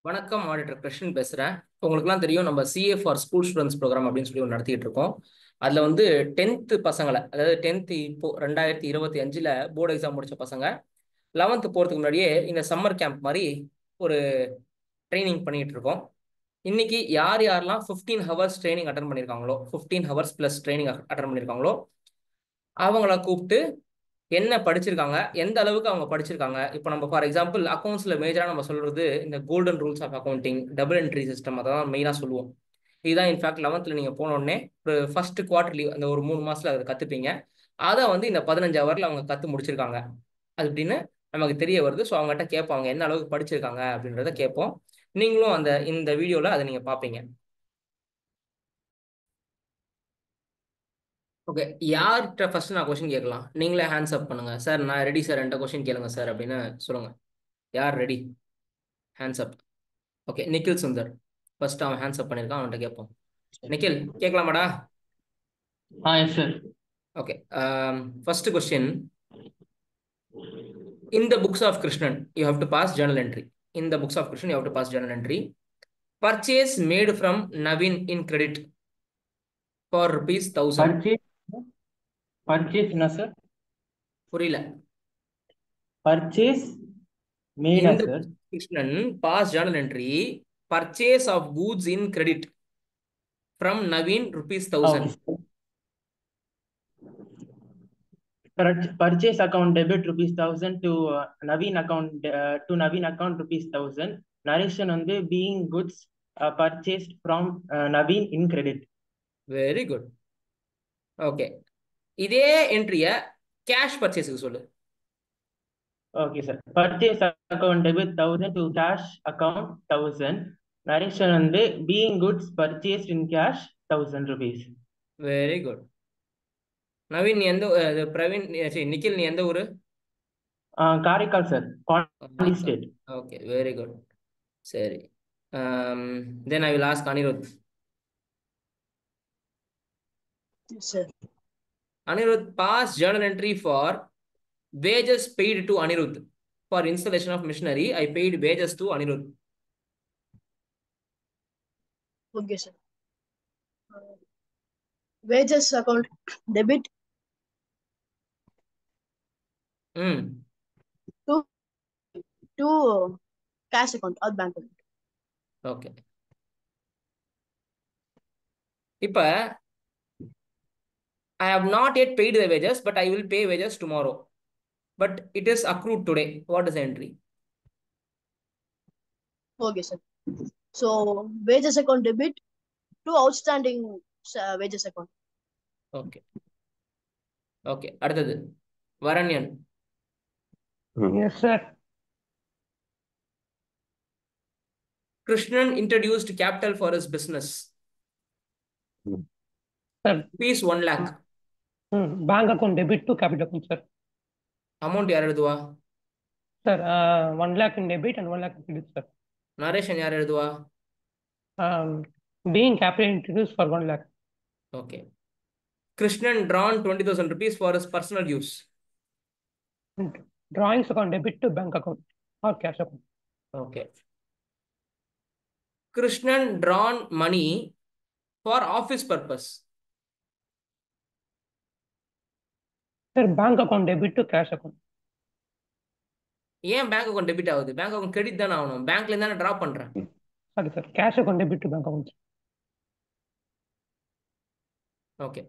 வணக்கம் ஆடிட்டர் கிருஷ்ணன் பேசுகிறேன். உங்களுக்குலாம் தெரியும் நம்ம CA for school students programme அப்படின்னு சொல்லி ஒன்று நடத்திட்டு இருக்கோம். அதில் வந்து 10th பசங்களை, அதாவது 10th இப்போ 2025 போர்டு எக்ஸாம் முடிச்ச பசங்க 11th போகிறதுக்கு முன்னாடியே இந்த சம்மர் கேம்ப் மாதிரி ஒரு ட்ரைனிங் பண்ணிட்டு இருக்கோம். இன்னைக்கு யார் யாரெல்லாம் 15 ஹவர்ஸ் ட்ரைனிங் அட்டன் பண்ணியிருக்காங்களோ, 15 ஹவர்ஸ் ப்ளஸ் ட்ரைனிங் அட்டன் பண்ணியிருக்காங்களோ அவங்கள கூப்பிட்டு என்ன படிச்சிருக்காங்க, எந்த அளவுக்கு அவங்க படிச்சிருக்காங்க. இப்போ நம்ம ஃபார் எக்ஸாம்பிள் அக்கௌண்ட்ஸ்ல மேஜரா நம்ம சொல்றது இந்த golden rules of accounting, double entry system, அதான் மெயினா சொல்லுவோம். இதுதான் இன்ஃபேக்ட் 11th நீங்க போன உடனே ஒரு ஃபர்ஸ்ட் குவார்டர்லி அந்த ஒரு 3 மாசத்துல அதை கத்துப்பீங்க. அதை வந்து இந்த 15 ஹவர்ல அவங்க கத்து முடிச்சிருக்காங்க அது அப்படின்னு நமக்கு தெரிய வருது. ஸோ அவங்ககிட்ட கேட்பாங்க என்ன அளவுக்கு படிச்சிருக்காங்க அப்படின்றத கேட்போம். நீங்களும் இந்த வீடியோல அதை நீங்க பார்ப்பீங்க. ஓகே, யார்கிட்ட ஃபர்ஸ்ட் நான் கொஸ்டின் கேட்கலாம்? நீங்களே ஹேண்ட்ஸ் அப் பண்ணுங்க. சார் நான் ரெடி சார், என்கிட்ட கொஸ்டின் கேளுங்க சார் அப்படின்னு சொல்லுங்க. யார் ready? Hands up. Okay, Nikhil Sundar first அவன் ஹேண்ட்ஸ் அப் பண்ணியிருக்கான், அவன்கிட்ட கேட்போம். நிக்கில், கேட்கலாமாடா? Yes, sir. Okay, first question. In the books of Krishnan you have to pass journal entry. In the books of Krishnan you have to pass journal entry. Purchase made from Navin in credit for rupees 1000. Purchase, purchase, no, sir. புரியல. Purchase made, In the sir. books of Krishnan pass journal entry. Purchase of goods in credit from Navin rupees Okay, 1000. sir. Purchase account debit rupees 1000 to Naveen account rupees 1000. Narration on the being goods purchased from Naveen in credit. Very good. Okay, இதே என்ட்ரிய cash பர்ச்சேஸுக்கு சொல்லு. Okay, sir. Purchase account debit 1000 to cash account 1000. Narration on the being goods purchased in cash 1000 rupees. Very good. Naveen நீ எந்த பிரவீன் சரி நிக்கில் நீ எந்த ஊரு? Karikal, sir. Pandi state. Okay, very good. சரி, then I will ask Anirudh. Yes, sir. Anirudh, pass journal entry for wages paid to Anirudh. For installation of machinery, I paid wages to Anirudh. Okay, sir. Wages account debit hmm to cash account or bank account. Okay, இப்போ I have not yet paid the wages, but I will pay wages tomorrow. But it is accrued today. What is the entry? Okay, sir. So wages account debit to outstanding wages account. Okay okay, அடுத்தது வரண்யன். Yes, sir. Krishnan introduced capital for his business. Sir, Rupees 1 lakh. bank account debit to capital account, sir. Amount யார் எழுதுவா? Sir, 1 lakh in debit and 1 lakh in credit, sir. Narration யார் எழுதுவா? Um, being capital introduced for 1 lakh. Okay. Krishnan drawn 20,000 rupees for his personal use. Drawings account debit to bank account or cash account. Okay. Krishnan drawn money for office purpose. Sir, bank account debit to cash account. ஏன் bank account debit ஆகுது? Bank account credit தானே ஆகணும். பேங்க்ல இருந்தானே draw பண்றேன். Sorry, sir. Cash account debit to bank account. Okay.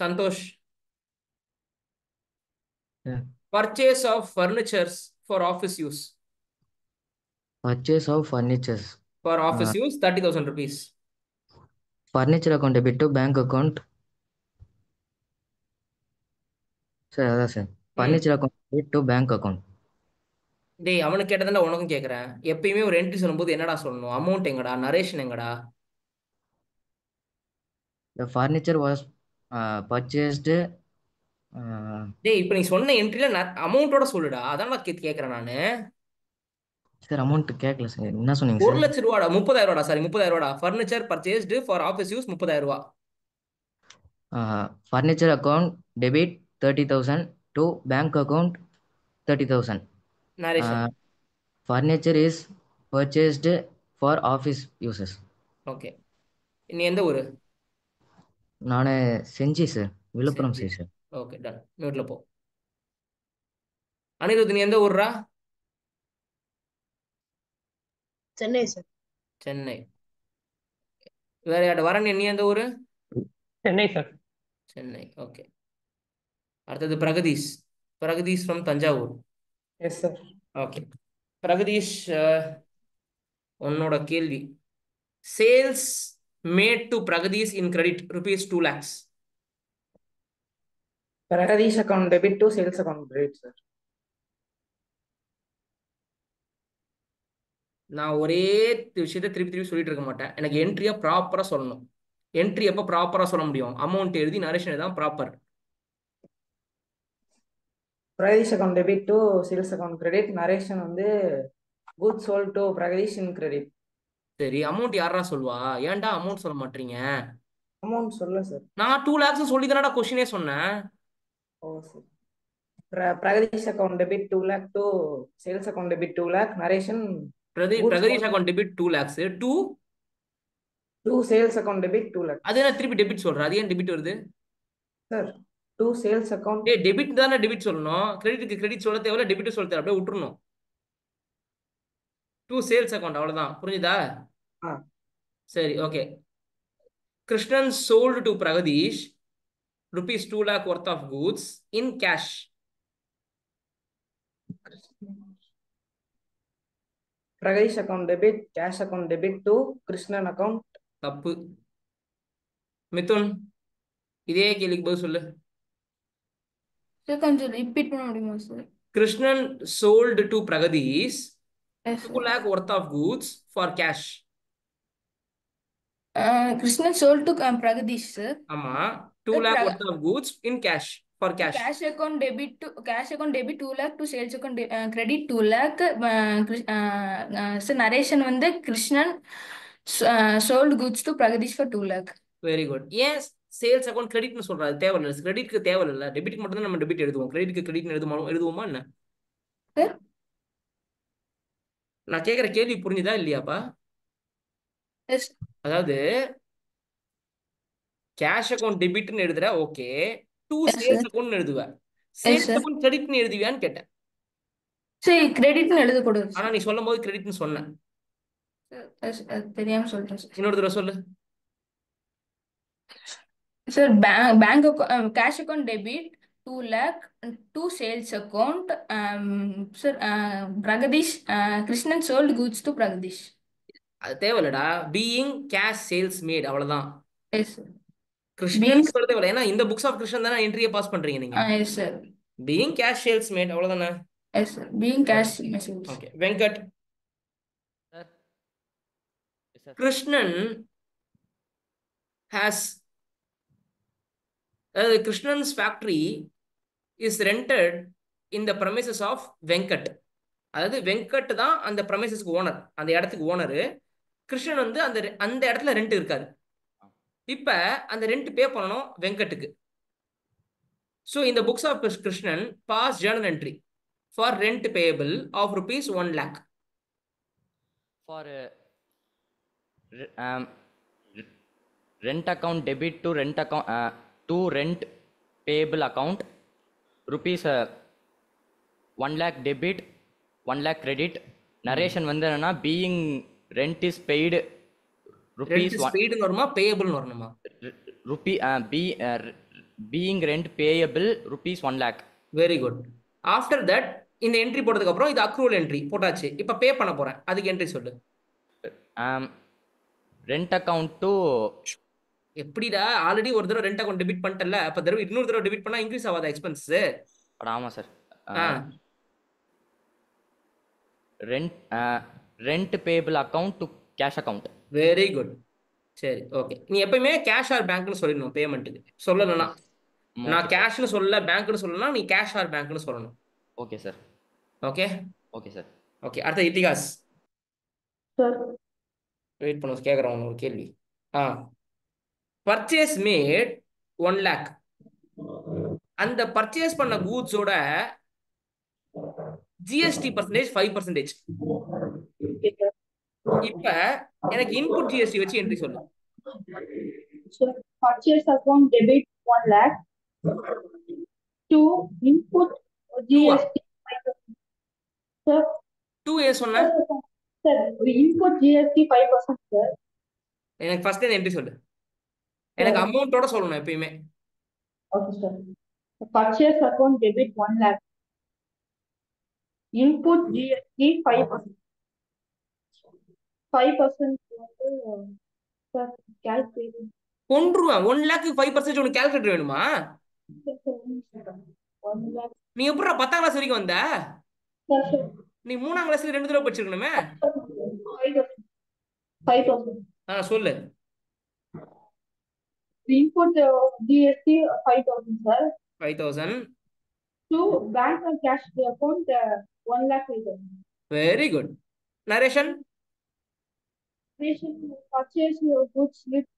Santhosh. Yeah. Purchase of furnitures for office use. Purchase of furnitures. For office use 30,000 rupees. Furniture account debit to bank account. Sir, அதான் sir. Furniture account debit to bank account. டேய், அவனுக்கு கேட்டதாண்டா உனக்கும் கேட்குறேன். எப்பயுமே ஒரு entry சொல்லும்போது என்னடா சொல்லணும்? அமௌண்ட் எங்கடா? நரேஷன் எங்கடா? The furniture was purchased. டேய், இப்போ நீ சொன்ன என்ட்ரியில அமௌண்ட்டோட சொல்லுடா. அதான் நான் கேட்குறேன் நான். சார் அமௌண்ட் கேட்கல சார். என்ன சொன்னீங்க 1 சார்? லட்சம் ரூபாடா, 30,000 ரூபாடா, சாரி 30,000 ரூபா. Furniture purchased for office use 30,000 ரூபா. Furniture account debit 30,000 to bank account 30,000. Narration. Furniture is purchased for office uses. Okay. நீ எந்த ஊரு? நான் Senji sir, Viluppuram Senji. Side sir. Okay done. மியூட்ல போ. அனிருத், நீ எந்த ஊர்ரா? சென்னை சார். சென்னை. வேற யார்ட்ட வரேன், நீ எந்த ஊரு? சென்னை சார். சென்னை. ஓகே. அடுத்தது Pragadeesh. Pragadeesh from Thanjavur. Yes sir. Okay. Pragadeesh, உன்னோட கேள்வி. Sales made to Pragadeesh in credit rupees 2 lakhs. Paradish account debit to sales account credit sir. நான் ஒரே விஷயத்தை திருப்பி திருப்பி சொல்லிட்டு இருக்க மாட்டேன். எனக்கு என்ட்ரியா ப்ராப்பரா சொல்லணும். என்ட்ரி எப்போ ப்ராப்பரா சொல்ல முடியும்? அமௌண்ட் எழுதி நரேஷன் தான் proper. Paradish account debit to sales account credit, narration வந்து goods sold to Paradish in credit. சரி, அமௌண்ட் யாரா சொல்வா? ஏன்டா அமௌண்ட் சொல்ல மாட்டீங்க? அமௌண்ட் சொல்ல சார். நான் 2 lakhs சொல்லி தானடா கொஸ்டினே சொன்னேன். ஓ sir. Paradish account debit 2 lakh to sales account debit 2 lakh, narration Pragadeesh account debit 2 lakhs to sales account debit 2 lakh. அது என்ன திருப்பி டெபிட் சொல்ற? அது ஏன் டெபிட் வருது? Sir to sales account. Debit தானே டெபிட் சொல்லணும். கிரெடிட்டுக்கு கிரெடிட் சொல்ல தேவையில்ல, டெபிட் சொல்ல தேவை, அப்படியே விட்டுறணும். டு சேல்ஸ் அக்கௌண்ட், அவ்வளவுதான். புரிஞ்சுதா? சரி, okay. Krishnan sold to Pragadeesh rupees 2 lakh worth of goods in cash. Paradish account debit, cash account debit to Krishnan account. தப்பு. மிதுன், இதே கேள்விக்கு பதில் சொல்லு. சார் கொஞ்சம் ரிப்பீட் பண்ண முடியுமா sir? Krishnan sold to Pragadeesh yes 2 lakh worth of goods for cash. Krishnan sold to Pragadeesh sir. ஆமா, 2 lakh worth of goods in cash for cash. Cash account debit 2 lakh to sales account credit 2 lakh. Sir narration வந்து Krishnan sold goods to Pragatheesh for 2 lakh. Very good. ஏன் sales account கிரெடிட்னு சொல்றாரு? தேவையில்லை. கிரெடிட்க்கு தேவையில்லை, டெபிட்க்கு மட்டும் தான் நம்ம டெபிட் எழுதுவோம். கிரெடிட்க்கு கிரெடிட் எழுதுவோமா என்ன? சார் நான் கேட்குற கேள்வி புரிஞ்சுதா இல்லையாப்பா? எஸ். அதாவது கேஷ் அக்கௌண்ட் டெபிட்னு எழுதுற, okay. To Yes, sales sir. Account எழுதுவ. Yes, sales sir. அக்கௌண்ட் கிரெடிட்னு எழுதுவியான்னு கேட்டேன். சரி, கிரெடிட்னு எழுதக்கூடாது ஆனா நீ சொல்லும் போது கிரெடிட்னு சொன்னேன். சார். தெரியாம சொல்றேன் சார். இன்னொரு தடவை சொல்லு. Sir bank cash account debit 2 lakh to sales account. Sir Pragatheesh Krishnan sold goods to Pragatheesh. அது தேவையில்லடா. பீயிங் கேஷ் சேல்ஸ் மேட், அவ்வளவுதான். Yes sir. கிருஷ்ணன் சொல்ல தேவையில்ல, ஏன்னா இந்த புக்ஸ் ஆஃப் கிருஷ்ணன் தானே என்ட்ரியை பாஸ் பண்றீங்க நீங்க. Yes sir. Being cash sales made, அவ்வளவுதானே. Yes sir. Being cash message. Okay. Venkat, sir. Yes sir. Krishnan has Krishnan's factory is rented in the premises of Venkat. அதாவது வெங்கட் தான் அந்த பிரமிசஸ்க்கு ஓனர், அந்த இடத்துக்கு ஓனரு. கிருஷ்ணன் வந்து அந்த இடத்துல ரெண்ட் இருக்காரு. இப்ப அந்த ரெண்ட் பே பண்ணணும் வெங்கட்டுக்கு. ஸோ இந்த books of Krishnan pass journal entry for rent payable of rupees 1 lakh. For rent account debit to rent account to rent payable account rupees 1 lakh debit 1 lakh credit. Narration வந்து என்னன்னா being rent is paid rupees paid வருமா payable வரணுமா? being rent payable rupees 1 lakh. Very good. After that இந்த entry போட்டதுக்கு அப்புறம் இது accrual entry போட்டாச்சு. இப்போ பே பண்ண போறேன், அதுக்கு என்ட்ரி சொல்லு. ரெண்ட் அக்கவுண்ட் டு எப்படிடா? ஆல்ரெடி ஒரு தடவை ரெண்ட் அக்கௌண்ட் டெபிட் பண்ணிட்டல, அப்ப தடவை இன்னொரு தடவை டெபிட் பண்ணா இன்க்ரீஸ் ஆகாத எக்ஸ்பென்ஸ்? ஆமா sir. Rent payable account to cash account. Very good. சரி, ஓகே. நீ எப்பயுமே கேஷ் ஆர் பேங்க்னு சொல்லணும் பேமெண்ட்டுக்கு. சொல்லலனா நான் கேஷ்னு சொல்லல பேங்க்னு சொல்லலனா நீ கேஷ் ஆர் பேங்க்னு சொல்லணும். Okay sir. Okay okay sir. Okay. அடுத்த இத்திகாஸ் சார். வெயிட் பண்ணு, கேட்குறேன் ஒரு கேள்வி. Purchase made 1 lakh. அந்த பர்ச்சேஸ் பண்ண கூட்ஸோட ஜிஎஸ்டி பர்சன்டேஜ் 5%. இப்ப எனக்கு இன்புட் ஜிஎஸ்டி வச்சு என்ட்ரி சொல்லு. So purchase account debit 1 lakh to input டூவா? GST 5%. Sir, 2 ஏன் சொன்ன? sir, input GST 5%, sir. எனக்கு ஃபர்ஸ்ட் என்ட்ரி சொல்லு. எனக்கு அமௌண்ட்டோட சொல்லணும் எப்பயுமே. Okay, sir. Purchase account debit 1 lakh. Input GST 5%. 5% sir, calculate. கொன்றுவேன். 1 லேக்கு 5% உனக்கு கால்குலேட்டர் வேணுமா? 1 lakh. நீ எப்படா 10ஆம் கிளாஸ் வரைக்கும் வந்த? Sir, நீ 3ஆம் கிளாஸ்க்கு 2 தடவை படிச்சிருக்கணுமே. 5,000. சொல்லு. Input GST 5,000, sir. 5,000. To bank and cash account 1 lakh 5,000. Very good. Narration? Purchase your goods with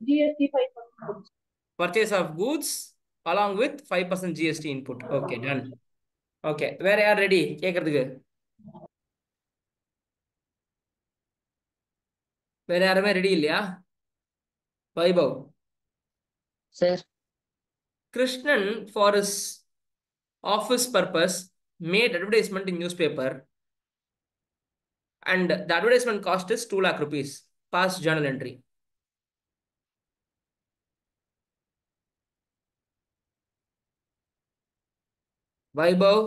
GST 5%. Purchase of goods along with 5% GST input. Okay, done. Okay, வேற யார் ரெடி கேக்குறதுக்கு? வேற யாருமே ரெடி இல்லையா? Vaibhav. Sir Krishnan for his office purpose made advertisement in newspaper and the advertisement cost is 2 lakh rupees. Past journal entry. Vaibhav,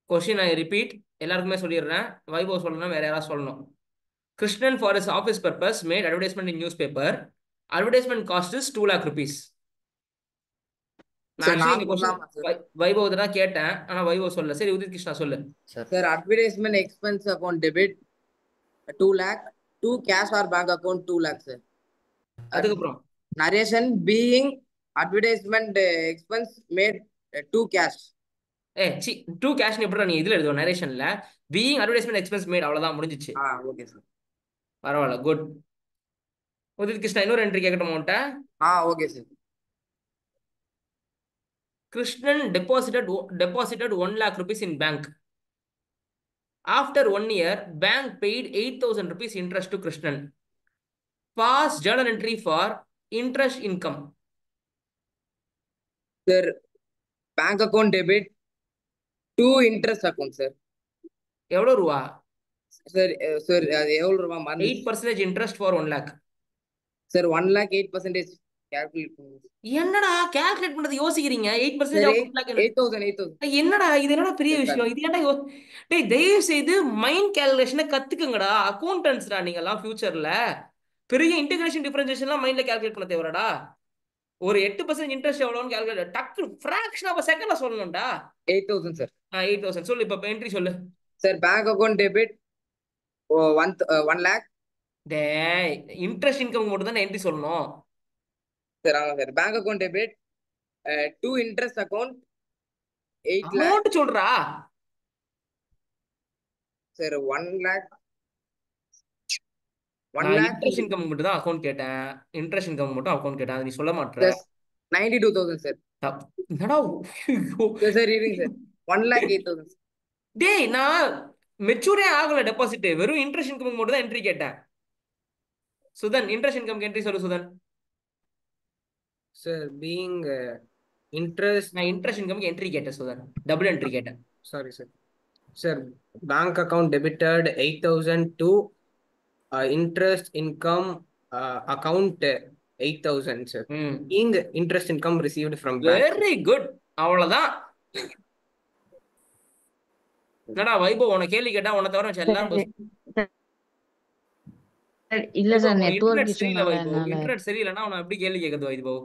question I repeat, எல்லாருக்குமே சொல்லிடுறேன். வைபவ் சொல்லணும், வேற யாராவது சொல்லணும். Krishnan for his office purpose made advertisement in newspaper. Advertisement cost is 2 lakh rupees. Vaibhav தான் கேட்டேன், ஆனா வைபவ் சொல்ல. சரி, உதித் கிருஷ்ணா சொல்லு. Sir, advertisement expense account debit 2 lakh, to cash or bank account 2 lakh, sir. அதுக்கப்புறம் Narration being advertisement expense made to cash. C 2 cash எப்படி நீ இதுல எழுதுவோம் நரேஷன்ல? பீயிங் அட்வர்டைஸ்மெண்ட் எக்ஸ்பென்ஸ் மேட், அவ்வளவுதான், முடிஞ்சிச்சு. Okay, sir. பரவாயில்ல, குட். உதித் கிருஷ்ணா இன்னொரு என்ட்ரி கேட்கட்டும் உன்ட்ட? Okay, sir. Krishnan deposited 1 lakh rupees in bank. After 1 year, bank paid 8,000 rupees interest to Krishnan. Pass journal entry for interest income. Sir, bank account debit to interest account, sir. எவ்வளவு ரூபா? Sir, அது எவ்வளவு ரூபா? 8% interest for 1 lakh. Sir, 1 lakh 8% calculate பண்ணுங்க. என்னடா calculate பண்றது யோசிக்கிறீங்க? 8% of 1 lakh. 8,000. என்னடா இது? என்னடா பெரிய விஷயம் இது? ஏன்டா டேய், தயவு செய்து மைண்ட் கால்குலேஷனை கத்துக்குங்கடா. அக்கௌண்டன்ஸ்டா நீங்க எல்லாம் ஃபியூச்சர்ல. பெரிய இன்டகிரேஷன் டிஃபரன்ஷியேஷன்லாம் மைண்ட்ல கால்குலேட் பண்ண தேவைடா. ஒரு 8% இன்ட்ரெஸ்ட் எவ்வளவுன்னு கால்குலேட் டக்கு ஃபிராக்ஷன் ஆஃப் செகண்ட்ல சொல்லணும்டா. 8,000, sir. 8,000 சொல்லு. இப்ப என்ட்ரி சொல்லு. Sir, bank account debit 1 lakh. டேய், இன்ட்ரெஸ்ட் இன்கம் மட்டும் தான் என்ட்ரி சொல்லணும். Sir, ஆமா sir. Bank account debit to interest account 8 lakh. Amount சொல்றா. Sir, 1 lakh. 1 lakh interest income மட்டும் தான் அக்கௌண்ட் கேட்டேன். இன்ட்ரெஸ்ட் இன்கம் மட்டும் அக்கௌண்ட் கேட்டேன். அது நீ சொல்ல மாட்டற. 92,000, sir. என்னடா? Sir, இருங்க sir. 1 lakh 8,000. டேய், நான் மெச்சூரே ஆகல டெபாசிட். வெறும் இன்ட்ரெஸ்ட் இன்கம் மட்டும் தான் என்ட்ரி கேட்டேன். சுதன், இன்ட்ரெஸ்ட் இன்கம் என்ட்ரி சொல்லு சுதன். Sir, being interest. நான் இன்ட்ரெஸ்ட் இன்கம் என்ட்ரி கேட்டேன் சுதன். டபுள் என்ட்ரி கேட்டேன். Sorry, sir. Sir, bank account debited 8,000 to interest income account 8,000, sir. Being interest income received from bank. Very good. அவ்வளவுதான். என்னடா வைபவ், உன கேள்வி கேட்டா உன தவிர வச்சு எல்லாரும் இல்ல சார், நெட்வொர்க் இன்டர்நெட் சரியில்லைன்னா உன எப்படி கேள்வி கேட்கறது வைபவ்?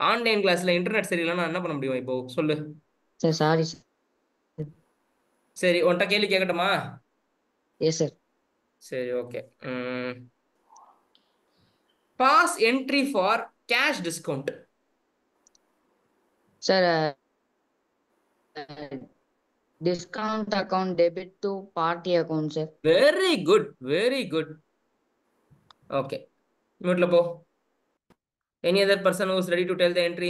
ஆன்லைன் கிளாஸ்ல இன்டர்நெட் சரியில்லைன்னா என்ன பண்ண முடியும் வைபவ்? சொல்லு. Sir sorry sir. சரி, உன்கிட்ட கேள்வி கேட்கட்டுமா? Yes sir. சரி, okay. Pass entry for cash discount. Sir, discount account debit to party account, sir. Very good, very good. Okay, மியூட்ல போ. Any other person who is ready to tell the entry?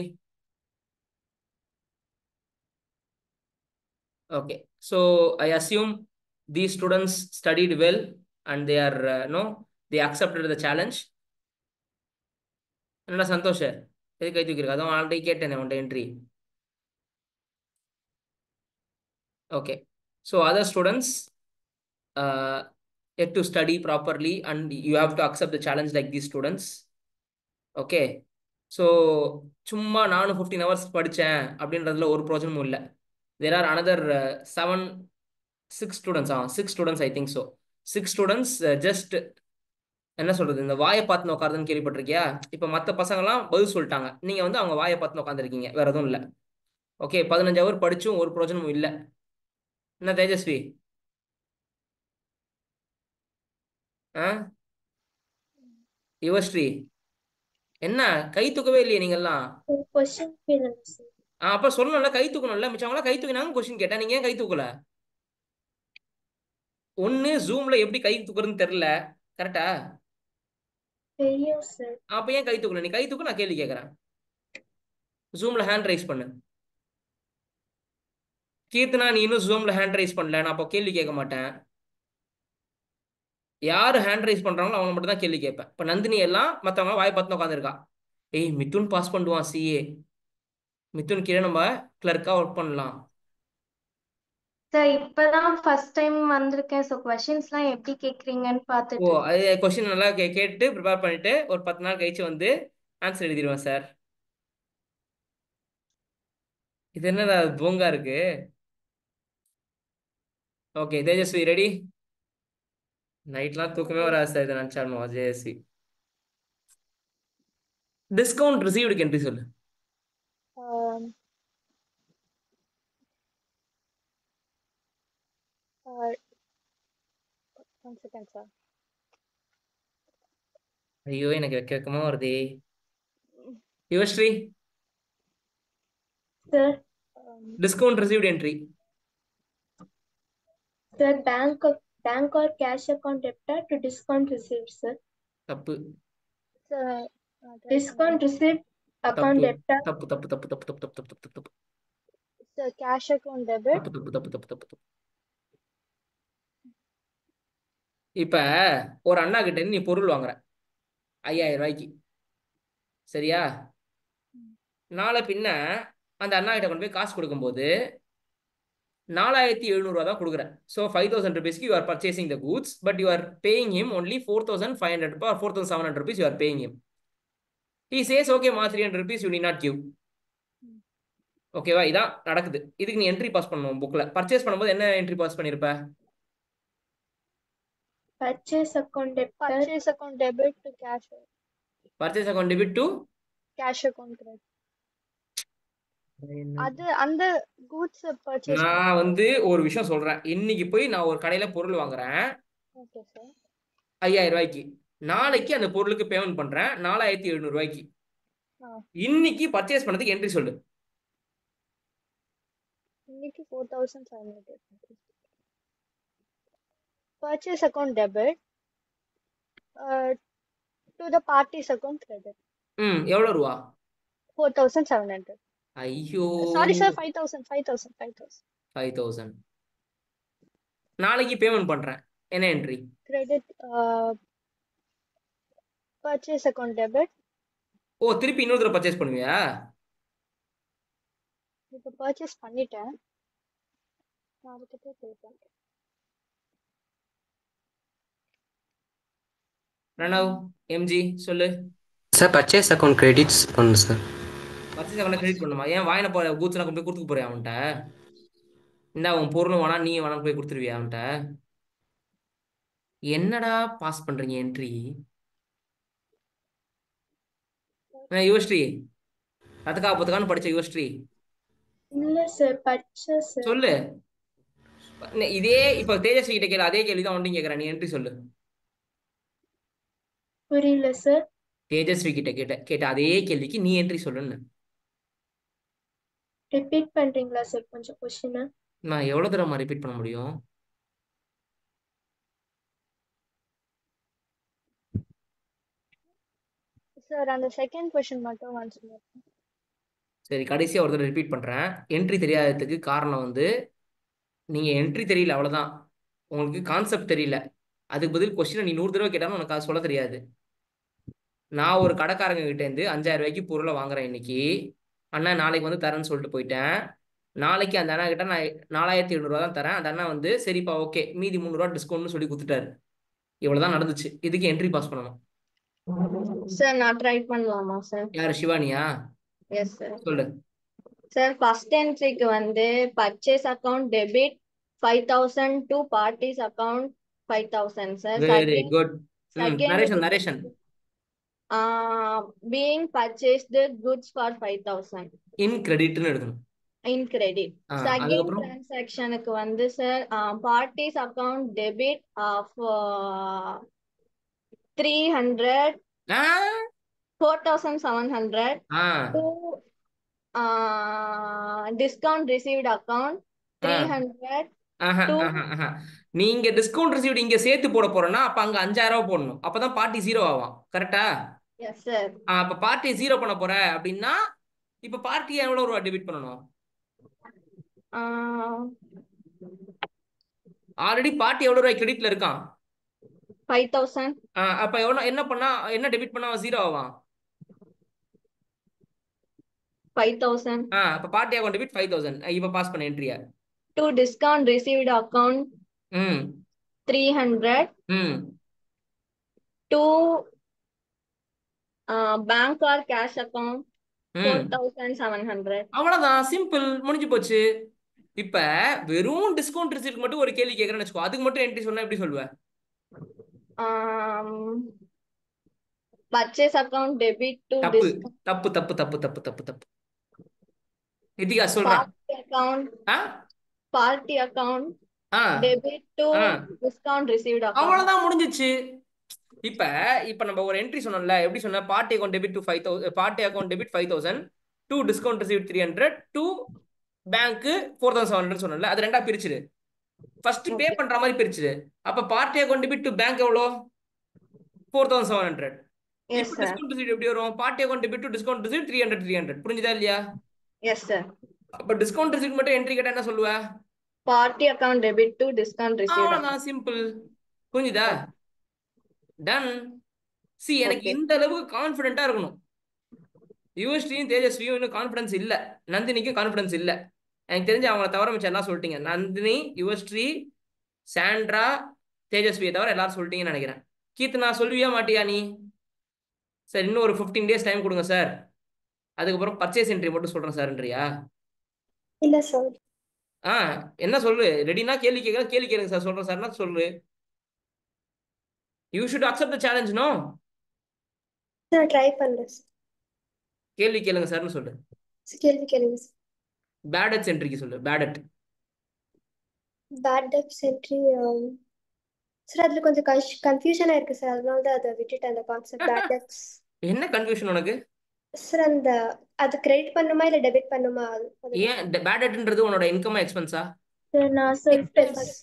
Okay, so I assume these students studied well and they are no they accepted the challenge. என்னடா சந்தோஷ் எது கை தூக்கிருக்க? அதான் already கேட்டேனே உன்ட்ட entry. Okay, so other students yet to study properly and you have to accept the challenge like these students. Okay, so சும்மா நானும் 15 hours படித்தேன் அப்படின்றதுல ஒரு பிரோஜனமும் இல்லை. There are another 6 students I think so. 6 students just என்ன சொல்றது, இந்த வாயை பார்த்து உட்காருதுன்னு கேள்விப்பட்டிருக்கியா? இப்போ மற்ற பசங்கள்லாம் பதில் சொல்லிட்டாங்க, நீங்க வந்து அவங்க வாயை பார்த்து உட்காந்துருக்கீங்க, வேற எதுவும் இல்லை. ஓகே, 15 hour படிச்சும் ஒரு பிரோஜனமும் இல்லை. என்ன தேஜஸ்வி? யுவஸ்ரீ என்ன கை தூக்கவே இல்லையே நீங்கெல்லாம்? அப்ப சொல்லணும்ல கை தூக்கணும்ல. மிச்சவங்களாம் கை தூக்கினாங்க, கொஸ்டின் கேட்டா நீங்க ஏன் கை தூக்கல? ஒண்ணு ஜூம்ல எப்படி கை தூக்குறதுன்னு தெரியல, கரெக்டா? அப்ப ஏன் கை தூக்கல? நீ கை தூக்கு, நான் கேள்வி கேட்கறேன். ஜூம்ல ஹேண்ட் ரைஸ் பண்ணு. கீர்த்தனா நீ இன்னும் ஜூம்ல ஹேண்ட் ரைஸ் பண்ணல, நான் அப்போ கேள்வி கேட்க மாட்டேன். யாரு ஹேண்ட் ரைஸ் பண்றாங்களோ அவங்க மட்டும் தான் கேள்வி கேட்பேன். இப்ப நந்தினி எல்லாம் மத்தவங்க வாய் பார்த்து உட்காந்துருக்கா. ஏய் மிதுன் பாஸ் பண்ணுவான் சிஏ. மிதுன் கீழே நம்ம கிளர்க்கா ஒர்க் பண்ணலாம். சார் இப்பதான் ஃபர்ஸ்ட் டைம் வந்திருக்கேன். ஸோ கொஸ்டின்ஸ்லாம் எப்படி கேட்குறீங்கன்னு ஓ, பார்த்துட்டு அது கொஸ்டின் நல்லா கேட்டு ப்ரிப்பேர் பண்ணிட்டு ஒரு 10 நாள் கழிச்சு வந்து ஆன்சர் எழுதிடுவேன் சார். இது என்னடா பூங்கா இருக்கு? Okay Tejasvi ready? நைட்லாம் தூக்கமே வராது சார் இதை நினச்சாலும். தேஜஸ்வி டிஸ்கவுண்ட் ரிசீவ்டுக்கு என்ட்ரி சொல்லு. One second sir. ஐயோ எனக்கு வெக்கமா வருதே. Yuvashree sir discount received entry. Sir bank or cash account debtor to discount received sir. தப்பு சார் டிஸ்கவுண்ட் ரிசீவ்ட் அக்கௌண்ட் தப்பு டெப்டர் தப்பு தப்பு தப்பு தப்பு தப்பு தப்பு தப்பு தப்பு தப்பு சார் கேஷ் அக்கௌண்ட் டெபிட். தப்பு தப்பு தப்பு தப்பு தப்பு தப்பு. இப்ப ஒரு அண்ணா கிட்ட இருந்து நீ பொருள் வாங்குற 5000 ரூபாய்க்கு, சரியா? நாளை பின்ன அந்த அண்ணா கிட்ட கொண்டு போய் காசு கொடுக்கும்போது 4700 ரூபா தான் கொடுக்குற. ஸோ 5000 rupeesக்கு you are purchasing the goods, but you are paying him only 4500 or 4700 rupees you are paying him. He says okay மா 300 rupees you need not give. ஓகேவா? இதான் நடக்குது. இதுக்கு நீ என்ட்ரி பாஸ் பண்ணணும். புக்ல பர்ச்சேஸ் பண்ணும்போது என்ன என்ட்ரி பாஸ் பண்ணிருப்ப? Purchase account debit to cash. Purchase account debit to cash account credit. அது அந்த கூட்ஸ் பர்ச்சேஸ். நான் வந்து ஒரு விஷயம் சொல்றேன். இன்னைக்கு போய் நான் ஒரு கடையில பொருள் வாங்குறேன் ஓகே சார் 5000 ரூபாய்க்கு. நாளைக்கு அந்த பொருளுக்கு பேமெண்ட் பண்றேன் 4700 ரூபாய்க்கு. இன்னைக்கு பர்ச்சேஸ் பண்ணதுக்கு என்ட்ரி சொல்லு. இன்னைக்கு 4700. Purchase account debit to the party's account credit. எவ்வளவு ரூபா? 4700. ஐயோ Sorry sir, 5000. நாளைக்கு பேமெண்ட் பண்றேன், என்ன entry? Credit purchase account debit. ஓ திருப்பி இன்னொரு தடவை பர்ச்சேஸ் பண்ணுவியா? இப்போ பர்ச்சேஸ் பண்ணிட்டேன், நான் அதுக்கு பே பண்றேன். பிரணவ் எம்ஜி சொல்லு. சார் பர்ச்சேஸ் அக்கௌண்ட் கிரெடிட்ஸ் பண்ணு சார். பர்ச்சேஸ் அக்கௌண்ட் கிரெடிட் பண்ணுமா? ஏன் வாங்கின போற கூட்ஸ் எல்லாம் கொண்டு போய் கொடுத்துக்க போறியா அவன்கிட்ட? இந்த உன் பொருளும் வேணா நீ வேணா போய் கொடுத்துருவியா அவன்கிட்ட? என்னடா பாஸ் பண்றீங்க என்ட்ரி? யுவஸ்ரீ அதுக்காக படிச்ச யுவஸ்ரீ இல்ல சார் பர்ச்சேஸ் சொல்லு. இதே இப்ப தேஜஸ்வி கிட்ட கேளு, அதே கேள்விதான் ஒன்றையும் கேட்கறேன். நீ என்ட்ரி சொல்லு. புரியல சார். தேஜஸ்வி கிட்ட கேட்ட அதே கேள்விக்கு நீ என்ட்ரி சொல்லுன்னு. ரிப்பீட் பண்றீங்களா சார் கொஞ்சம் क्वेश्चन? நான் எவ்வளவு தடவை ரிப்பீட் பண்ண முடியும்? சார் அந்த செகண்ட் क्वेश्चन மட்டும் ஒன்ஸ் மோர். சரி கடைசியா ஒரு தடவை ரிப்பீட் பண்றேன். என்ட்ரி தெரியாததுக்கு காரணம் வந்து நீங்க என்ட்ரி தெரியல, அவ்வளவுதான். உங்களுக்கு கான்செப்ட் தெரியல. அதுக்கு பதில் கொஸ்டினை நீ 100 தடவை கேட்டாலும் உனக்கு அது சொல்ல தெரியாது. நான் ஒரு கடைக்காரங்க கிட்ட இருந்து 5000 ரூபாய்க்கு பொருளை வாங்குறேன் இன்னைக்கு. அண்ணா நாளைக்கு வந்து தரேன்னு சொல்லிட்டு போயிட்டேன். நாளைக்கு அந்த அண்ணா கிட்ட நான் 4700 தான் தரேன். அந்த அண்ணா வந்து சரிப்பா ஓகே மீதி 300 டிஸ்கவுண்ட்னு சொல்லி கொடுத்துட்டாரு. இவ்வளவுதான் நடந்துச்சு. இதுக்கு என்ட்ரி பாஸ் பண்ணணும். சார் நான் ட்ரை பண்ணலாமா சார்? யாரு சிவானியா? Yes sir. சொல்லு. சார் ஃபர்ஸ்ட் என்ட்ரிக்கு வந்து purchase account debit 5000 to parties account 5000 sir. Very good. Narration second narration being purchased goods for 5000 in கிரெடிட்னு எடுக்கணும். in credit. Second அதுக்கப்புறம் transactionக்கு வந்து sir parties account debit of 300 4700 to discount received account 300 to நீங்க discount received இங்க சேர்த்து போட போறோம்னா அப்ப அங்க 5000 போடணும். அப்பதான் பார்ட்டி 0 ஆகும். கரெக்டா? yes sir. அப்ப பார்ட்டி 0 பண்ண போற அப்படின்னா இப்ப பார்ட்டி எவ்வளவு ரூபா டெபிட் பண்ணணும்? ஆல்ரெடி பார்ட்டி எவ்வளவு ரூபாய் கிரெடிட்ல இருக்கான்? 5000. அப்ப எவ்வளவு என்ன பண்ணா என்ன டெபிட் பண்ணா 0 ஆவான்? 5000. அப்ப பார்ட்டி அக்கவுண்ட் டெபிட் 5000. இப்ப பாஸ் பண்ண என்ட்ரியா. To discount received account 300 to bank or cash account 4700. அவ்வளவுதான், சிம்பிள், முடிஞ்சு போச்சு. இப்ப வெறும் டிஸ்கவுண்ட் ரிசீட் மட்டும் ஒரு கேள்வி கேக்குறேன்னு வச்சுக்கோ, அதுக்கு மட்டும் என்ட்ரி சொன்னா எப்படி சொல்லுவ? purchase account debit to தப்பு தப்பு தப்பு தப்பு தப்பு தப்பு தப்பு. இதிகா சொல்றேன். party account debit to discount received account. அவ்வளவுதான், முடிஞ்சிச்சு. இப்ப இப்ப நம்ம ஒரு என்ட்ரி சொன்னோம்ல, எப்படி சொன்ன? Party account debit to 5000, party account debit 5000 to discount receive 300 to bank 4700 சொன்னோம்ல, அது ரெண்டா பிரிச்சிரு. ஃபர்ஸ்ட் பே பண்ற மாதிரி பிரிச்சிரு. அப்ப party account debit to bank எவ்வளோ? 4700. இப்போ டிஸ்கவுண்ட் ரிசீவ் எப்படி வரும்? Party account debit to discount receive 300. புரிஞ்சுதா இல்லையா? Yes sir. அப்ப டிஸ்கவுண்ட் ரிசீவ் மட்டும் என்ட்ரி கேட்டா என்ன சொல்லுவ? Party account debit to discount receive. அவ்வளவுதான், சிம்பிள். புரிஞ்சுதா? டன். சி எனக்கு இந்த அளவுக்கு கான்ஃபிடென்ட்டா இருக்கணும். யுவஸ்ரீயும் தேஜஸ்வியும் இன்னும் கான்ஃபிடன்ஸ் இல்ல, நந்தினிக்கும் கான்ஃபிடன்ஸ் இல்ல. எனக்கு தெரிஞ்சு அவங்கள தவிர மிச்சம் எல்லாம் சொல்லிட்டீங்க. நந்தினி, யுவஸ்ரீ, சாண்ட்ரா, தேஜஸ்வியை தவிர எல்லாரும் சொல்லிட்டீங்கன்னு நினைக்கிறேன். கீர்த்தனா சொல்லுவியா மாட்டியா நீ? சார் இன்னும் ஒரு 15 days டைம் கொடுங்க சார், அதுக்கப்புறம் பர்ச்சேஸ் என்ட்ரி மட்டும் சொல்றேன் சார்ன்றியா? இல்ல சார். என்ன சொல்லு? ரெடினா கேள்வி கேளுங்க சார். சொல்றேன் சார்னா சொல்லு. You should accept the challenge. No sir, try பண்றேன். கேள்வி கேளுங்க சார்னு சொல்லு. கேள்வி கேளுங்க சார். பேட் டெப்ஸ் என்ட்ரிக்கு சொல்லு. பேட் டெப்ஸ் என்ட்ரி சார், அதுல கொஞ்சம் கன்ஃபியூஷனா இருக்கு சார், அதனால தான் அதை விட்டுட்டேன் அந்த கான்செப்ட். பேட் டெப்ஸ் என்ன கன்ஃபியூஷன் உனக்கு சார்? அது கிரெடிட் பண்ணுமா இல்ல டெபிட் பண்ணுமா? ஏன் பேட் டெப்ட்ன்றது உன்னோட இன்கம் எக்ஸ்பென்ஸா? சார் நான் எக்ஸ்பென்ஸ்.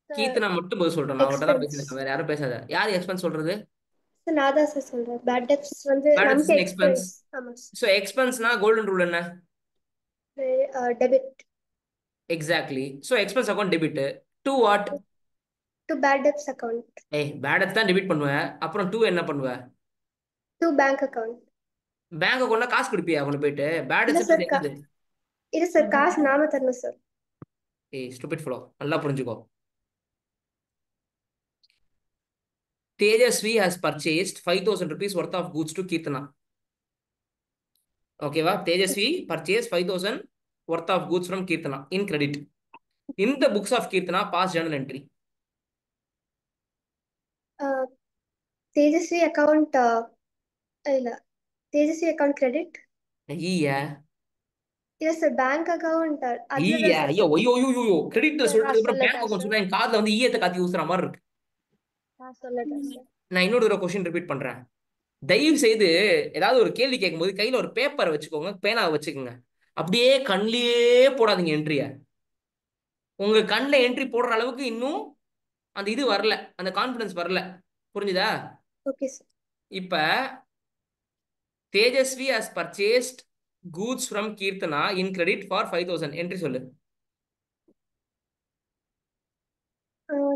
கீர்த்தனா மட்டும் போய் சொல்றேன், நான் அவட்ட தான் பேசுறேன், வேற யாரும் பேசாத. யார் எக்ஸ்பென்ஸ் சொல்றது? சார் நான் தான் சார் சொல்றேன். பேட் டெப்ஸ் வந்து நமக்கு எக்ஸ்பென்ஸ். ஆமா. சோ எக்ஸ்பென்ஸ்னா கோல்டன் ரூல் என்ன? Debit. Exactly. So expense account debit to what? To bad debts account. Bad debts தான் டெபிட் பண்ணுவ, அப்புறம் டு என்ன பண்ணுவ? To bank account. பேங்க் அக்கவுண்ட்ல காசு கொடுப்பியா கொண்டு போயிட்டு? பேட் டெப்ஸ் என்னது? இல்ல சார், காசு நாம தரணும் சார். ஸ்டூபிட் ஃபெலோ, நல்லா புரிஞ்சுக்கோ. Tejasvi has purchased 5000 rupees worth of goods to Kirtana. Okay, va? Tejasvi purchased 5000 worth of goods from Kirtana in credit. In the books of Kirtana, past journal entry. Tejasvi account Tejasvi account credit. Yeah. Yes sir, bank account. Yeah. Yo. Credit சொல்றது அப்புறம் bank account சொன்னா என் காதுல வந்து ஈயத்தை காத்தி ஊத்துற மாதிரி இருக்கு. நான் இன்னொரு ஒரு கொஸ்டின் ரிப்பீட் பண்றேன். தயவு செய்து ஏதாவது ஒரு கேள்வி கேட்கும்போது கையில ஒரு பேப்பரை வச்சுக்கோங்க, பேனாவை வச்சுக்கோங்க. அப்படியே கண்ணிலேயே போடாதீங்க என்ட்ரிய. உங்க கண்ணில் என்ட்ரி போடுற அளவுக்கு இன்னும் அந்த இது வரல, அந்த கான்ஃபிடன்ஸ் வரல. புரிஞ்சுதா? Okay sir. இப்ப Tejasvi has purchased goods from Kirtana in credit for 5000. Entry சொல்லு.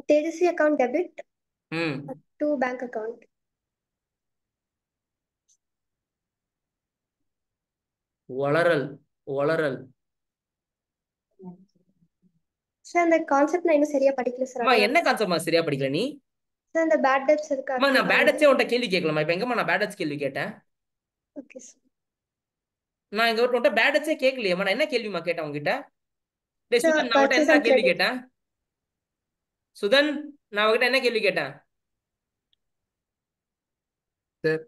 Tejasvi account debit hmm to bank account. வளரல் வளரல். சார் அந்த கான்செப்ட் நான் இன்னும் சரியா படிக்கல சார். அம்மா என்ன கான்செப்ட்மா சரியா படிக்கல நீ? சார் அந்த பேட் டெப்ஸ் இருக்கு. அம்மா நான் பேடட்ஸே உன்கிட்ட கேள்வி கேட்கலாமா? இப்போ எங்கம்மா நான் பேடட்ஸ் கேள்வி கேட்டேன்? Okay sir. நான் இங்க உன்கிட்ட பேடட்ஸே கேட்கலையேம்மா. நான் என்ன கேள்விமா கேட்டேன் உங்ககிட்ட? டேய் சார் சுதன், நான் உன்கிட்ட பர்ச்சேஸ் என்ன அண்ட் கேள்வி கிரெடிட். கேட்டேன்? சுதன், நான் உங்ககிட்ட என்ன கேள்வி கேட்டேன்? சார்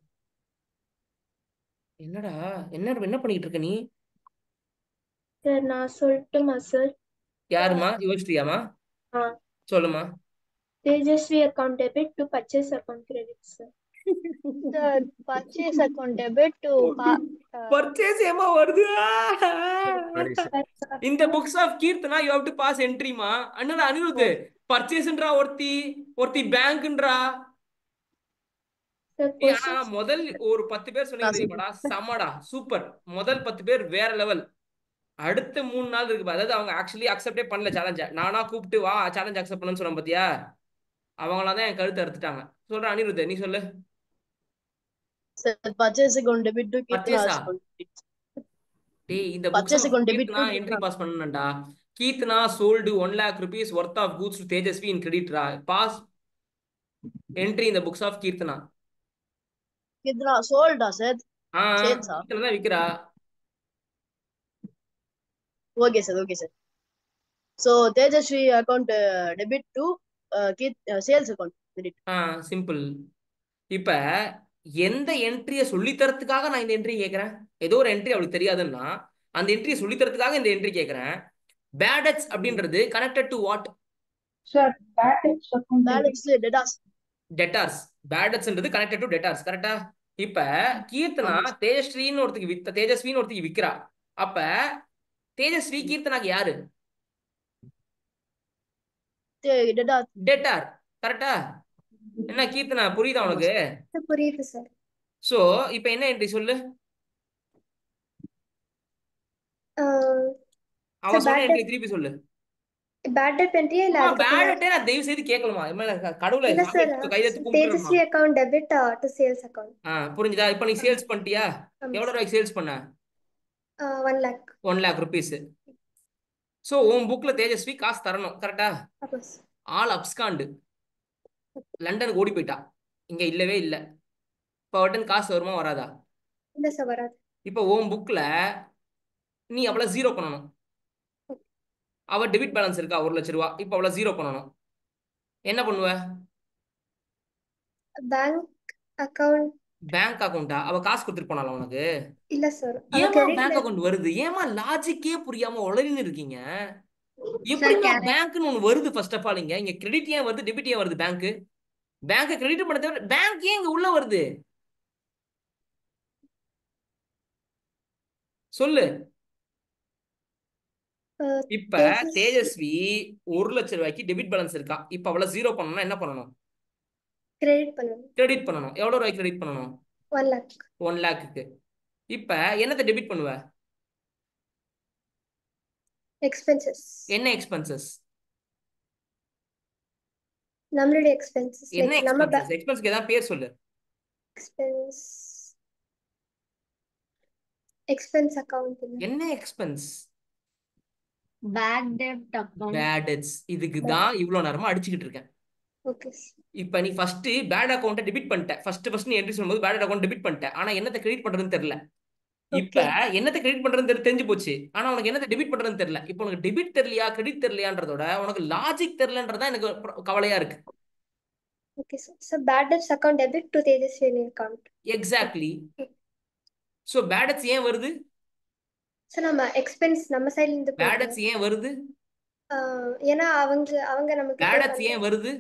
என்னடா என்ன பண்ணிட்டு இருக்க நீ? சார் நான் சொல்லட்டுமா சார்? யாருமா யோசிச்சியாமா? சொல்லுமா. Tejasvi account debit to purchase account credit, sir. The purchase account debit to purchase ஏமா வருது? Sorry sir. இந்த books of Keerthana you have to pass என்ட்ரிமா. அண்ணா அனிருத், பர்ச்சேஸ்ன்றா ஒருத்தி பேங்க்ன்றா. ஆனா முதல் ஒரு 10 பேர் சொன்னீங்க தெரியுமாடா? சமடா, சூப்பர். முதல் 10 பேர் வேற லெவல். அடுத்த 3 நாள் இருக்கு. அதாவது அவங்க ஆக்சுவலி அக்செப்டே பண்ணல சேலஞ்ச. நானா கூப்பிட்டு வா சேலஞ்ச் அக்செப்ட் பண்ணுன்னு சொன்னேன் பாத்தியா? அவங்களாதான் என் கழுத்தை அறுத்துட்டாங்க. சொல்றேன் அனிருத், நீ சொல்லு. Sir purchase account debit to Keerthana பர்ச்சேஸா? அக்கவுண்ட். டேய் இந்த Purchase account debit to Keerthana entry pass பண்ணணும்டா. Keerthana sold 1 lakh rupees worth of goods to Tejasvi in credit. Pass entry in the books of Keerthana. Keerthana சோல்டா சார்? சேல்ஸா? கீர்த்தனா தான் விக்கிறா. Okay sir, okay sir. So Tejasvi account debit to sales account credit. Simple. இப்ப எந்த என்ட்ரியை சொல்லி தரத்துக்காக நான் இந்த என்ட்ரி கேட்கறேன்? ஏதோ ஒரு என்ட்ரி அவளுக்கு தெரியாதுன்னா அந்த என்ட்ரியை சொல்லி தரத்துக்காக இந்த என்ட்ரி கேட்கறேன். பேடட்ஸ் அப்படின்றது connected to what? Sir bad debts account balance debtors. Debtors. பேடட்ஸ்ன்றது கனெக்டட் டு டெட்டார்ஸ். கரெக்டா? இப்ப கீர்த்தனா தேஜஸ்வின்னு ஒருத்திக்கு விக்கிறா. அப்ப தேஜஸ்வி கீர்த்தனாக்கு யாரு? டெட்டார். கரெக்டா? என்ன கீர்த்தனா புரியுதா உனக்கு? புரியுது சார். சோ இப்போ என்ன என்ட்ரி சொல்லு? அவ சொன்ன என்ட்ரி திருப்பி சொல்லு. பேட் டெட் என்ட்ரி இல்ல பேட் நான் தயவு செய்து கேட்கலாமா? கடவுளை இல்ல சார். கையில கும்பிடுறேன். Tejasvi account debit to sales account. புரிஞ்சுதா? இப்போ நீ சேல்ஸ் பண்ணிட்டியா? எவ்வளவு ரூபாய்க்கு சேல்ஸ் பண்ண? 1 lakh. 1 lakh rupees. சோ உன் புக்ல தேஜஸ்வி காசு தரணும். கரெக்டா? ஆல் அப்ஸ்காண்டு லண்டனுக்கு ஓடி போயிட்டா. இங்க இல்லவே இல்ல. இப்போ அவட்டன் காசு வருமா வராதா? இல்ல சார் வராது. இப்போ உன் புக்ல நீ அவளை ஜீரோ பண்ணணும். அவ டெபிட் பேலன்ஸ் இருக்கா 1 லட்சம் ரூபாய். இப்போ அவளை ஜீரோ பண்ணணும். என்ன பண்ணுவ? பேங்க் அக்கவுண்டா? அவ காசு கொடுத்துட்டு போனால உனக்கு? இல்ல சார். ஏமா பேங்க் அக்கவுண்ட் வருது? ஏமா லாஜிக்கே புரியாம உளறின்னு இருக்கீங்க? எப்படிமா பேங்க்னு ஒண்ணு வருது? ஃபர்ஸ்ட் ஆஃப் ஆல் இங்க கிரெடிட் ஏன் வருது, டெபிட் ஏன் வருது? பேங்க் கிரெடிட் பண்ண தவிர பேங்க் ஏன் இங்க உள்ள வருது? சொல்லு. இப்ப தேஜஸ்வி 1 லட்சம் ரூபாய்க்கு டெபிட் பேலன்ஸ் இருக்கா. இப்ப அவளை ஜீரோ பண்ணனும்னா என்ன பண்ணணும்? கிரெடிட் பண்ணணும். எவ்வளவு ரூபாய்க்கு கிரெடிட் பண்ணணும்? 1 lakh. 1 lakhக்கு. இப்ப என்னத்தை டெபிட் பண்ணுவ? எக்ஸ்பென்சஸ். என்ன எக்ஸ்பென்சஸ்? நம்மளுடைய எக்ஸ்பென்சஸ். என்ன எக்ஸ்பென்சஸ்? எக்ஸ்பென்ஸ்க்கு ஏதாவது பேர் சொல்லு. Expense account. என்ன எக்ஸ்பென்ஸ்? பேட் டெப்ட் அக்கவுண்ட். Bad debts. இதுக்கு தான் இவ்வளவு நேரமா அடிச்சுக்கிட்டு இருக்கேன். ஓகே. இப்போ நீ ஃபர்ஸ்ட் பேட் அக்கவுண்ட்டை டெபிட் பண்ணிட்ட. ஃபர்ஸ்ட் நீ என்ட்ரி சொல்லும்போது பேட் அக்கவுண்ட் டெபிட் பண்ணிட்ட. ஆனா என்னத்தை கிரெடிட் பண்றதுன்னு தெரியல. இப்ப என்னத்தை கிரெடிட் பண்றதுன்னு தெரிஞ்சு போச்சு. ஆனா உனக்கு என்னத்தை டெபிட் பண்றதுன்னு தெரியல. இப்போ உனக்கு டெபிட் தெரியலையா கிரெடிட் தெரியலையான்றதோட உனக்கு லாஜிக் தெரியலன்றதா எனக்கு கவலையா இருக்கு. Okay sir. So bad debts account debit to Tejaswi account. Exactly. So bad debts ஏன் வருது? சார் நம்ம எக்ஸ்பென்ஸ் நம்ம சைடுல இருந்து பேட் டெப்ட்ஸ் ஏன் வருது? ஏனா அவங்க நமக்கு பேட் டெப்ட்ஸ் ஏன் வருது?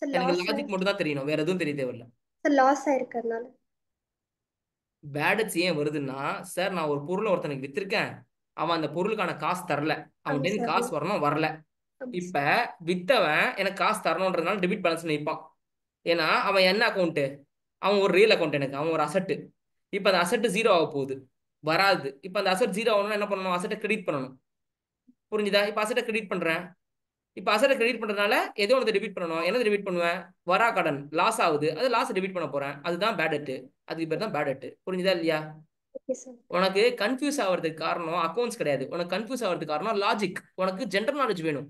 எனக்கு லாஜிக் மட்டும் தான் தெரியணும். வேற எதுவும் தெரிய தேவையில்ல. சார் லாஸ் ஆயிருக்கிறதுனால. பேட் டெப்ட்ஸ் ஏன் வருதுன்னா, சார் நான் ஒரு பொருளை ஒருத்தனுக்கு வித்திருக்கேன். அவன் அந்த பொருளுக்கான காசு தரல. அவன் காசு வரணும் வரல. இப்ப வித்தவன் எனக்கு காசு தரணும்ன்றதுனால டெபிட் பேலன்ஸ் நிற்பான். ஏன்னா அவன் என்ன அக்கௌண்ட்? அவன் ஒரு ரியல் அக்கௌண்ட். எனக்கு அவன் ஒரு அசெட். இப்ப அந்த அசெட் ஜீரோ ஆக போகுது, வராது. இப்ப அந்த அசெட் ஜீரோ ஆகணும்னா என்ன பண்ணணும்? அசெட்டை கிரெடிட் பண்ணணும். புரிஞ்சுதா? இப்ப அசெட்டை கிரெடிட் பண்றேன். இப்போ அசட்டை கிரெடிட் பண்றதுனால ஏதோ ஒன்று டெபிட் பண்ணணும். என்ன டெபிட் பண்ணுவேன்? வரா கடன் லாஸ் ஆகுது, அது லாஸ் டெபிட் பண்ண போறேன். அதுதான் பேட் டெட். அதுக்கு பேர் தான் பேட் டெட். புரிஞ்சுதா இல்லையா? Okay sir. உனக்கு கன்ஃபியூஸ் ஆகிறதுக்கு காரணம் அக்கௌண்ட்ஸ் கிடையாது. உனக்கு கன்ஃபியூஸ் ஆகிறதுக்கு காரணம் லாஜிக். உனக்கு ஜென்ரல் நாலேஜ் வேணும்.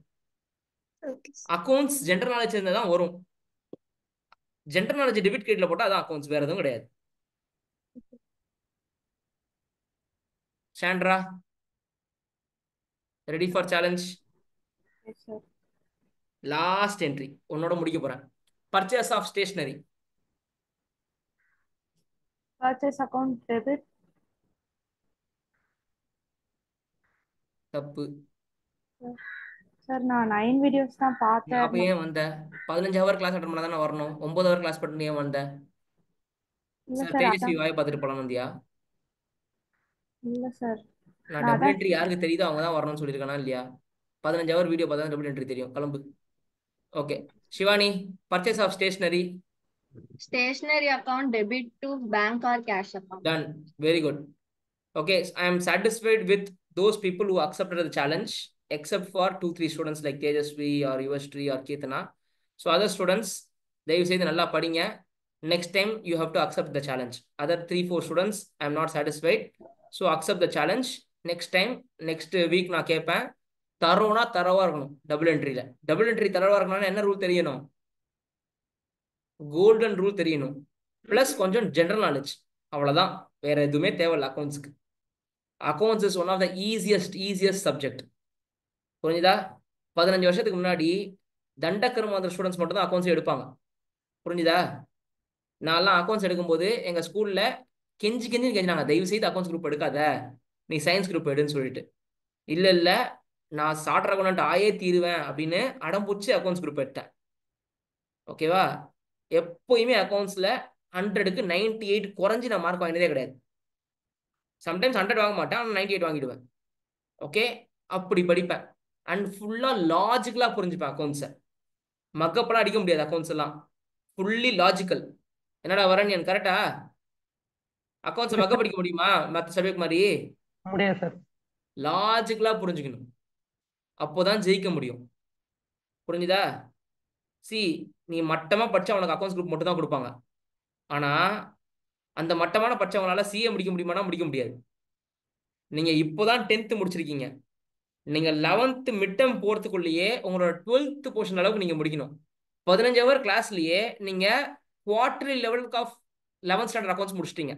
Okay sir. Accounts general knowledge இருந்தால் தான் வரும். ஜென்ரல் நாலேஜ் டெபிட் கிரெடிட்ல போட்டால் அதான் அக்கௌண்ட்ஸ், வேற எதுவும் கிடையாது. Sandra, ready for challenge? Yes, sir. Last entry உன்னோட முடிக்க போறேன். Purchase of stationery. Purchase account debit. தப்பு. சார் நான் 9 வீடியோஸ் தான் பார்த்தேன். அப்ப ஏன் வந்த? 15 ஹவர் கிளாஸ் அட்டன் பண்ணா தானே வரணும். 9 ஹவர் கிளாஸ் பண்ணி ஏன் வந்த? இல்ல சார் சார் தேஜஸ்வி அதான் வாயை பார்த்துட்டு போலாம் வந்தியா? இல்ல சார் நான் நான் டபுள் அதான் என்ட்ரி யாருக்கு தெரியுதோ அவங்க தான் வரணும்னு சொல்லியிருக்கானா இல்லையா? 15 ஹவர் வீடியோ பார்த்தா டபுள் என்ட்ரி தெரியும். கிளம்பு. Okay Shivani, purchase of stationery. Stationery account debit to bank or cash account. Done. Very good. Okay, I am satisfied with those people who accepted the challenge, except for 2-3 students like Tejasvi or Yuvashri or Ketana. So other students, they say the nalla padinga. Next time you have to accept the challenge. Other 3-4 students, I am not satisfied. So accept the challenge. Next time, next week நான் கேட்பேன். தரோனா தரவா இருக்கணும். Double என்ட்ரியில double entry தரவா இருக்கணும்னா என்ன rule தெரியணும்? Golden rule தெரியணும். Plus கொஞ்சம் ஜென்ரல் நாலேஜ். அவ்வளவுதான், வேற எதுவுமே தேவையில்ல அக்கௌண்ட்ஸ்க்கு. Accounts is one of the easiest subject. புரிஞ்சுதா? 15 வருஷத்துக்கு முன்னாடி தண்டக்கர்மாந்திர ஸ்டூடெண்ட்ஸ் மட்டும் தான் அக்கௌண்ட்ஸ் எடுப்பாங்க. புரிஞ்சுதா? நான்லாம் அக்கௌண்ட்ஸ் எடுக்கும்போது எங்க ஸ்கூல்ல கெஞ்சினாங்க, தயவு செய்து அக்கௌண்ட்ஸ் குரூப் எடுக்காத, நீ சயின்ஸ் குரூப் எடுன்னு சொல்லிட்டு. இல்ல நான் சார்ட்டர் அக்கௌண்ட் ஆயே தீருவேன் அப்படின்னு அடம்பூச்சி அக்கௌண்ட்ஸ் குரூப் எடுத்தேன். ஓகேவா? எப்பயுமே அக்கௌண்ட்ஸ்ல 100க்கு 98 குறைஞ்சி நான் மார்க் வாங்கினதே கிடையாது. சம்டைம்ஸ் 100 வாங்க மாட்டேன், ஆனால் 98 வாங்கிடுவேன். ஓகே, அப்படி படிப்பேன். அண்ட் ஃபுல்லா லாஜிக்கலா புரிஞ்சுப்பேன் அக்கௌண்ட்ஸை. மக்கப்பெல்லாம் அடிக்க முடியாது அக்கௌண்ட்ஸ் எல்லாம். Fully logical. என்னடா வரேன் எனக்கு கரெக்டா? அக்கௌண்ட்ஸை மக்க படிக்க முடியுமா மற்ற சப்ஜெக்ட் மாதிரி? முடியாது சார். லாஜிக்கலா புரிஞ்சுக்கணும், அப்போதான் ஜெயிக்க முடியும். புரிஞ்சுதா? சி, நீ மட்டமா படிச்சா உனக்கு அக்கௌண்ட்ஸ் குரூப் மட்டும் தான் கொடுப்பாங்க. ஆனா அந்த மட்டமான படிச்சவங்களால சிஏ முடிக்க முடியுமானா முடிக்க முடியாது. நீங்க இப்போதான் 10th முடிச்சிருக்கீங்க. நீங்க 11th மிட்டம் போறதுக்குள்ளேயே உங்களோட 12th போர்ஷன் அளவுக்கு நீங்க முடிக்கணும். 15 ஹவர் கிளாஸ்லயே நீங்க குவார்டர்லி லெவலுக்கு ஆஃப் 11th ஸ்டாண்டர்ட் அக்கௌண்ட்ஸ் முடிச்சிட்டீங்க.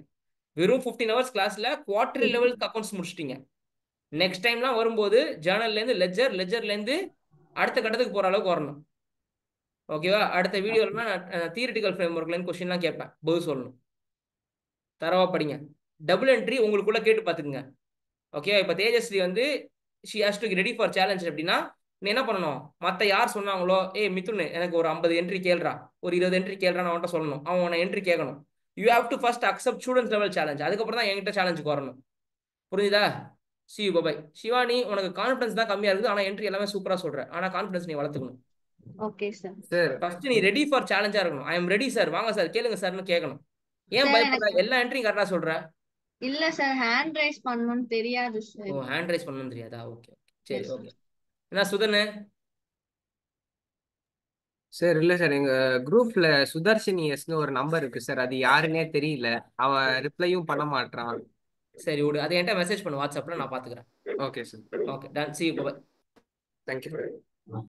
வெறும் 15 ஹவர்ஸ் கிளாஸ்ல குவார்டர்லி லெவலுக்கு அக்கௌண்ட்ஸ் முடிச்சிட்டீங்க. நெக்ஸ்ட் டைம்லாம் வரும்போது ஜேர்னல்ல இருந்து லெஜர்ல இருந்து அடுத்த கட்டத்துக்கு போற அளவுக்கு வரணும். ஓகேவா? அடுத்த வீடியோல நான் தியரிட்டிக்கல் ஃப்ரேம் ஒர்க்ல இருந்து கொஸ்டின்லாம் கேட்பேன், பதில் சொல்லணும். தரவா படிங்க. டபுள் என்ட்ரி உங்களுக்குள்ள கேட்டு பார்த்துக்குங்க. ஓகே, இப்போ தேஜஸ்ரீ வந்து she has to ready for challenge அப்படின்னா நீ என்ன பண்ணணும்? மற்ற யார் சொன்னாங்களோ, மிதுன் எனக்கு ஒரு 50 என்ட்ரி கேள்றா, ஒரு 20 என்ட்ரி கேள்றான்னு அவன்கிட்ட சொல்லணும். அவன் உன்னை என்ட்ரி கேட்கணும். You have to first accept students level challenge. அதுக்கப்புறம் தான் என்கிட்ட சேலஞ்சுக்கு வரணும். புரியுதா? C you by. சிவானி, உனக்கு கான்ஃபிடன்ஸ் தான் கம்மியா இருக்குது, ஆனால் என்ட்ரி எல்லாமே சூப்பரா சொல்றேன். ஆனால் கான்ஃபிடன்ஸ் நீ வளர்த்துக்கணும். Okay sir. சார் ஃபர்ஸ்ட் நீ ரெடி ஃபார் சேலஞ்சா இருக்கணும். ஐ எம் ரெடி சார், வாங்க சார், கேளுங்க சார்னு கேட்கணும். ஏன் சார் பயப்படுற? எனக்கு எல்லா என்ட்ரியும் கரெக்டா சொல்ற. இல்ல சார், ஹேண்ட் ரைஸ் பண்ணணும்னு தெரியாது ஓ, சார். ஹேண்ட் ரைஸ் பண்ணணும் தெரியாதா? ஓகே சரி, எஸ் ஓகே. சார். என்ன சுதனு? சார் இல்ல சார், எங்க குரூப்ல சுதர்ஷினி எஸ்னு ஒரு நம்பர் இருக்கு சார், அது யாருன்னே தெரியல. அவன் ரிப்ளையும் பண்ண மாட்டான். சரி விடு, அதை என்கிட்ட மெசேஜ் பண்ணு வாட்ஸ்அப்ல, நான் பாத்துக்கிறேன். Okay sir. Okay done. See you bye. Thank you.